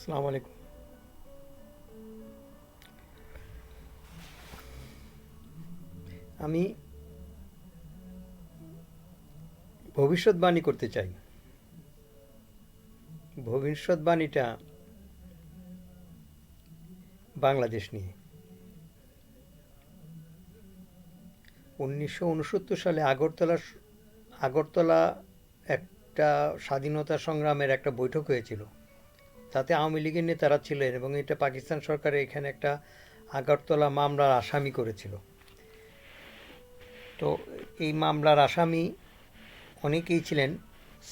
আসসালামু আলাইকুম। আমি ভবিষ্যৎবাণী করতে চাই। ভবিষ্যৎবাণীটা বাংলাদেশ নিয়ে। 1969 সালে আগরতলা একটা স্বাধীনতা সংগ্রামের একটা বৈঠক হয়েছিল। তাতে আওয়ামী লীগের নেতারা ছিলেন এবং এটা পাকিস্তান সরকারের এখানে একটা আগরতলা মামলার আসামি করেছিল। তো এই মামলার আসামি অনেকেই ছিলেন।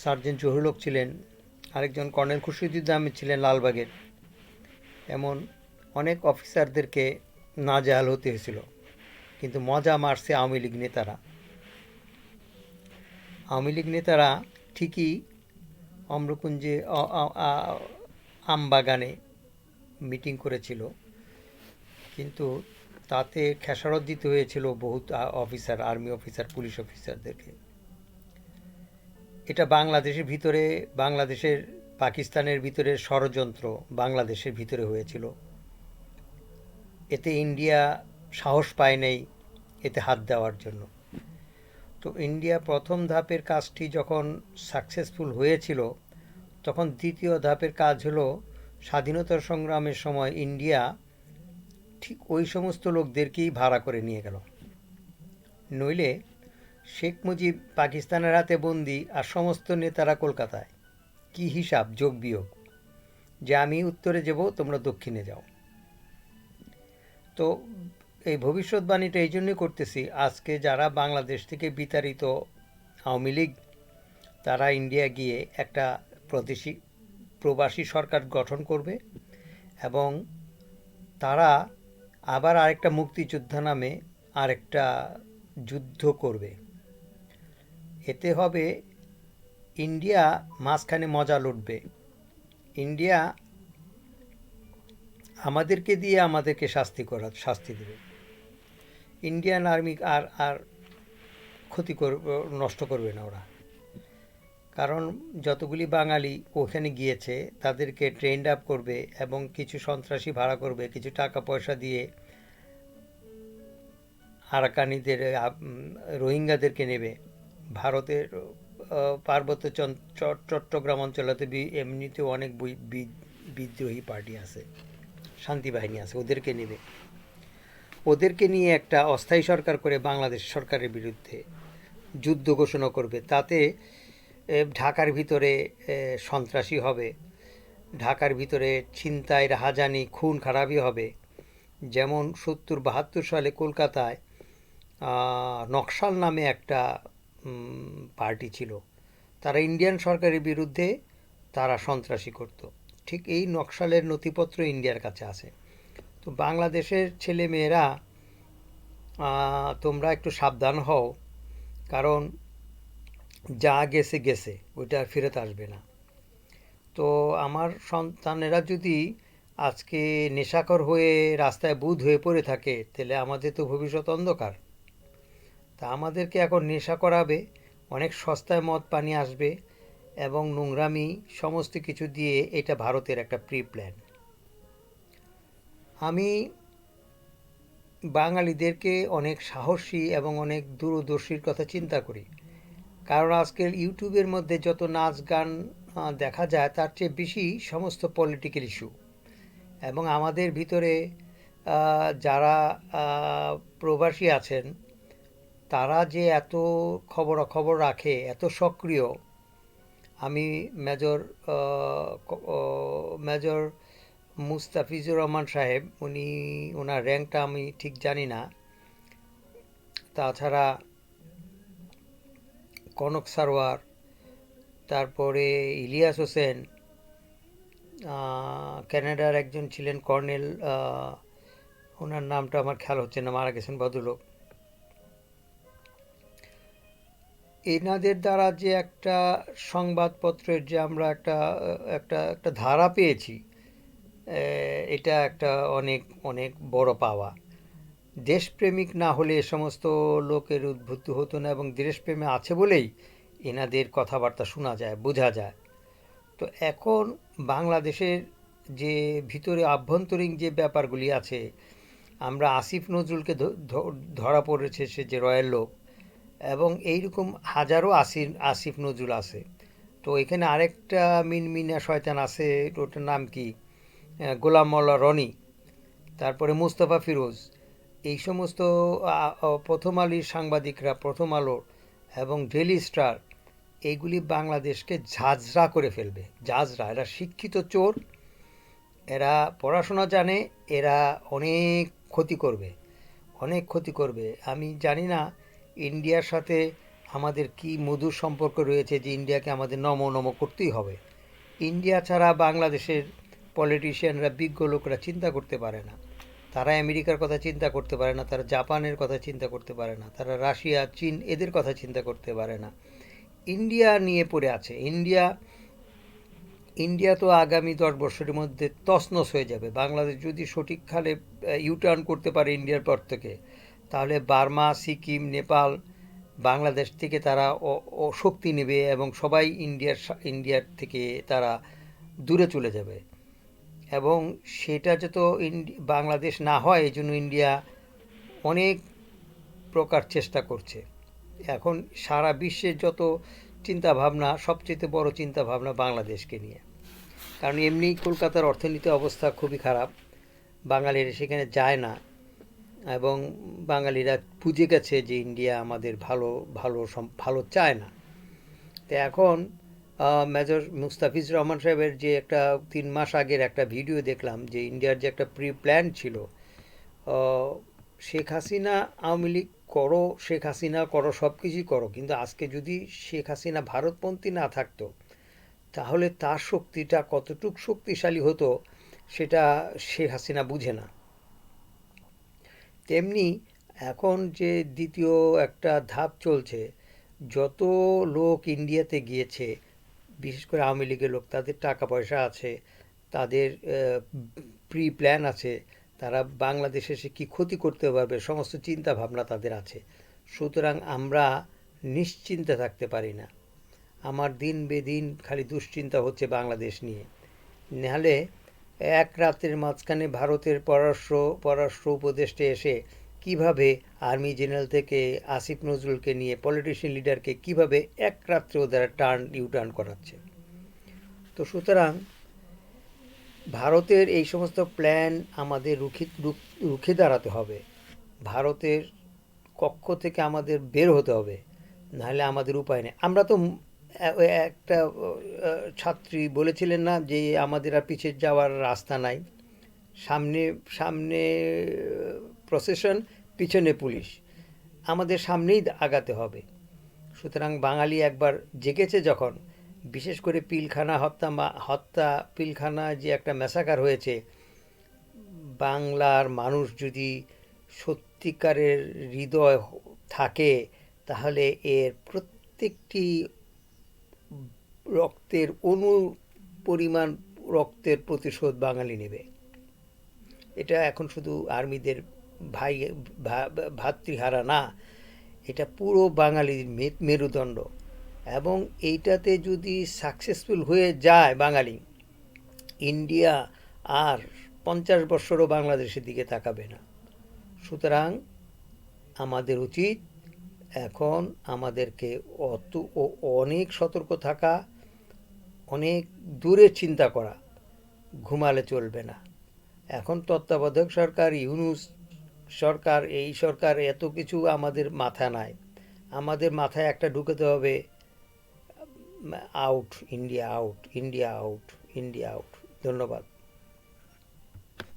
সার্জেন্ট জহুরুল হক ছিলেন, আরেকজন কর্নেল খুরশিদুদ্দিন আহমেদ ছিলেন লালবাগের। এমন অনেক অফিসারদেরকে নাজেহাল হতে হয়েছিল, কিন্তু মজা মারছে আওয়ামী লীগ নেতারা। আওয়ামী লীগ নেতারা ঠিকই অম্রকুঞ্জে আমবাগানে মিটিং করেছিল, কিন্তু তাতে খেসারত দিতে হয়েছিল বহুত অফিসার, আর্মি অফিসার, পুলিশ অফিসারদেরকে। এটা বাংলাদেশের পাকিস্তানের ভিতরে ষড়যন্ত্র বাংলাদেশের ভিতরে হয়েছিল। এতে ইন্ডিয়া সাহস পায় নাই এতে হাত দেওয়ার জন্য। তো ইন্ডিয়া প্রথম ধাপের কাজটি যখন সাকসেসফুল হয়েছিল, তখন দ্বিতীয় ধাপের কাজ হলো স্বাধীনতা সংগ্রামের সময় ইন্ডিয়া ঠিক ওই সমস্ত লোকদেরকেই ভাড়া করে নিয়ে গেল। নইলে শেখ মুজিব পাকিস্তানের হাতে বন্দি আর সমস্ত নেতারা কলকাতায়। কি হিসাব যোগ বিয়োগ, যে আমি উত্তরে যাব তোমরা দক্ষিণে যাও। তো এই ভবিষ্যৎবাণীটা এই জন্যই করতেছি, আজকে যারা বাংলাদেশ থেকে বিতাড়িত আওয়ামী লীগ, তারা ইন্ডিয়া গিয়ে একটা প্রবাসী সরকার গঠন করবে এবং তারা আবার আরেকটা মুক্তিযোদ্ধা নামে আরেকটা যুদ্ধ করবে। এতে হবে ইন্ডিয়া মাঝখানে মজা লুটবে। ইন্ডিয়া আমাদেরকে দিয়ে আমাদেরকে শাস্তি দেবে। ইন্ডিয়ান আর্মি আর আর নষ্ট করবে না ওরা। কারণ যতগুলি বাঙালি ওখানে গিয়েছে তাদেরকে ট্রেন্ড আপ করবে এবং কিছু সন্ত্রাসী ভাড়া করবে, কিছু টাকা পয়সা দিয়ে আরাকানিদের, রোহিঙ্গাদেরকে নেবে। ভারতের পার্বত্য চট্টগ্রাম অঞ্চলেতে এমনিতেও অনেক বিদ্রোহী পার্টি আছে, শান্তি বাহিনী আছে, ওদেরকে নেবে। ওদেরকে নিয়ে একটা অস্থায়ী সরকার করে বাংলাদেশ সরকারের বিরুদ্ধে যুদ্ধ ঘোষণা করবে। তাতে ঢাকার ভিতরে সন্ত্রাসী হবে, ঢাকার ভিতরে ছিনতাই, রাহাজানি, খুন খারাপি হবে। যেমন 70-72 সালে কলকাতায় নকশাল নামে একটা পার্টি ছিল, তারা ইন্ডিয়ান সরকারের বিরুদ্ধে তারা সন্ত্রাসী করত। ঠিক এই নকশালের নথিপত্র ইন্ডিয়ার কাছে আছে। তো বাংলাদেশের ছেলে মেয়েরা তোমরা একটু সাবধান হও, কারণ যা গেছে গেছে, ওইটা আর ফেরত আসবে না। তো আমার সন্তানেরা যদি আজকে নেশাখোর হয়ে রাস্তায় বুঁদ হয়ে পড়ে থাকে, তাহলে আমাদের তো ভবিষ্যৎ অন্ধকার। তা আমাদেরকে এখন নেশা করাবে, অনেক সস্তায় মদ পানি আসবে এবং নোংরামি সমস্ত কিছু দিয়ে। এটা ভারতের একটা প্রি প্ল্যান। আমি বাঙালিদেরকে অনেক সাহসী এবং অনেক দূরদর্শীর কথা চিন্তা করি। কারণ আজকাল ইউটিউবের মধ্যে যত নাচ গান দেখা যায়, তার চেয়ে বেশি সমস্ত পলিটিক্যাল ইস্যু। এবং আমাদের ভিতরে যারা প্রবাসী আছেন, তারা যে এত খবরাখবর রাখে, এত সক্রিয়। আমি মেজর মুস্তাফিজুর রহমান সাহেব, ওনার র্যাঙ্কটা আমি ঠিক জানি না। তাছাড়া কনক সারোয়ার, তারপরে ইলিয়াস হোসেন, কানাডার একজন ছিলেন কর্নেল, ওনার নামটা আমার খেয়াল হচ্ছে না, মারা গেছেন ভদ্রলোক। এনাদের দ্বারা যে একটা সংবাদপত্রের যে আমরা একটা একটা একটা ধারা পেয়েছি, এটা একটা অনেক অনেক বড় পাওয়া। দেশপ্রেমিক না হলে এ সমস্ত লোকের উদ্বুদ্ধ হতো না, এবং দেশপ্রেমে আছে বলেই এনাদের কথাবার্তা শোনা যায়, বোঝা যায়। তো এখন বাংলাদেশের যে ভিতরে আভ্যন্তরীণ যে ব্যাপারগুলি আছে, আমরা আসিফ নজরুলকে ধরা পড়েছে সে যে রয়্যাল লোক, এবং এইরকম হাজারো আসিফ নজরুল আছে। তো এখানে আরেকটা মিনমিনা শয়তান আছে, ওটার নাম কি, গোলাম মোল্লা রনি, তারপরে মুস্তফা ফিরোজ, এই সমস্ত প্রথম আলোর সাংবাদিকরা, প্রথম আলো এবং ডেইলি স্টার, এইগুলি বাংলাদেশকে ঝাঁঝরা করে ফেলবে। ঝাঁঝরা, এরা শিক্ষিত চোর, এরা পড়াশোনা জানে, এরা অনেক ক্ষতি করবে, অনেক ক্ষতি করবে। আমি জানি না ইন্ডিয়ার সাথে আমাদের কি মধুর সম্পর্ক রয়েছে যে ইন্ডিয়াকে আমাদের নমো নমো করতেই হবে। ইন্ডিয়া ছাড়া বাংলাদেশের পলিটিশিয়ানরা, বিজ্ঞ লোকরা চিন্তা করতে পারে না। তারা আমেরিকার কথা চিন্তা করতে পারে না, তারা জাপানের কথা চিন্তা করতে পারে না, তারা রাশিয়া, চীন, এদের কথা চিন্তা করতে পারে না। ইন্ডিয়া নিয়ে পড়ে আছে। ইন্ডিয়া তো আগামী 10 বছরের মধ্যে তছনছ হয়ে যাবে। বাংলাদেশ যদি সঠিক খালে ইউটার্ন করতে পারে ইন্ডিয়ার পর থেকে, তাহলে বার্মা, সিকিম, নেপাল, বাংলাদেশ থেকে তারা শক্তি নেবে এবং সবাই ইন্ডিয়ার থেকে তারা দূরে চলে যাবে। এবং সেটা যত বাংলাদেশ না হয়, এই জন্য ইন্ডিয়া অনেক প্রকার চেষ্টা করছে। এখন সারা বিশ্বের যত চিন্তাভাবনা, সবচেয়ে বড় চিন্তাভাবনা বাংলাদেশকে নিয়ে। কারণ এমনি কলকাতার অর্থনীতি অবস্থা খুবই খারাপ, বাঙালিরা সেখানে যায় না, এবং বাঙালিরা বুঝে গেছে যে ইন্ডিয়া আমাদের ভালো চায় না। তো এখন মেজর মুস্তাফিজুর রহমান সাহেবের যে একটা 3 মাস আগের একটা ভিডিও দেখলাম, যে ইন্ডিয়ার যে একটা প্রি প্ল্যান ছিল, শেখ হাসিনা আওয়ামী লীগ করো, শেখ হাসিনা করো, সব কিছুই করো, কিন্তু আজকে যদি শেখ হাসিনা ভারতপন্থী না থাকতো, তাহলে তার শক্তিটা কতটুক শক্তিশালী হতো সেটা শেখ হাসিনা বুঝে না। তেমনি এখন যে দ্বিতীয় একটা ধাপ চলছে, যত লোক ইন্ডিয়াতে গিয়েছে, বিশেষ করে আওয়ামী লীগের লোক, তাদের টাকা পয়সা আছে, তাদের প্রি প্ল্যান আছে, তারা বাংলাদেশে এসে কী ক্ষতি করতে পারবে সমস্ত চিন্তা ভাবনা তাদের আছে। সুতরাং আমরা নিশ্চিন্তে থাকতে পারি না। আমার দিন বেদিন খালি দুশ্চিন্তা হচ্ছে বাংলাদেশ নিয়ে। নাহলে এক রাতের মাঝখানে ভারতের পররাষ্ট্র উপদেষ্টা এসে কিভাবে আর্মি জেনারেল থেকে আসিফ নজরুলকে নিয়ে, পলিটিশিয়ান লিডারকে কিভাবে এক রাত্রে ওদের ইউটার্ন করাচ্ছে। তো সুতরাং ভারতের এই সমস্ত প্ল্যান আমাদের রুখে দাঁড়াতে হবে। ভারতের কক্ষ থেকে আমাদের বের হতে হবে, নাহলে আমাদের উপায় নেই। আমরা তো একটা ছাত্রী বলেছিলেন না যে আমাদের আর পিছিয়ে যাওয়ার রাস্তা নাই, সামনে সামনে প্রসেশন, পিছনে পুলিশ, আমাদের সামনেই আগাতে হবে। সুতরাং বাঙালি একবার জেগেছে যখন, বিশেষ করে পিলখানা যে একটা ম্যাসাকার হয়েছে, বাংলার মানুষ যদি সত্যিকারের হৃদয় থাকে, তাহলে এর প্রত্যেকটি রক্তের পরিমাণ রক্তের প্রতিশোধ বাঙালি নেবে। এটা এখন শুধু আর্মিদের ভাতৃহারা না, এটা পুরো বাঙালির মেরুদণ্ড। এবং এইটাতে যদি সাকসেসফুল হয়ে যায় বাঙালি, ইন্ডিয়া আর 50 বছরও বাংলাদেশের দিকে তাকাবে না। সুতরাং আমাদের উচিত এখন আমাদেরকে অনেক সতর্ক থাকা, অনেক দূরে চিন্তা করা, ঘুমালে চলবে না। এখন তত্ত্বাবধায়ক সরকার, ইউনূস সরকার, এই সরকার, এত কিছু আমাদের মাথা নাই। আমাদের মাথায় একটা ঢুকাতে হবে, out India, out India, out India, out. ধন্যবাদ।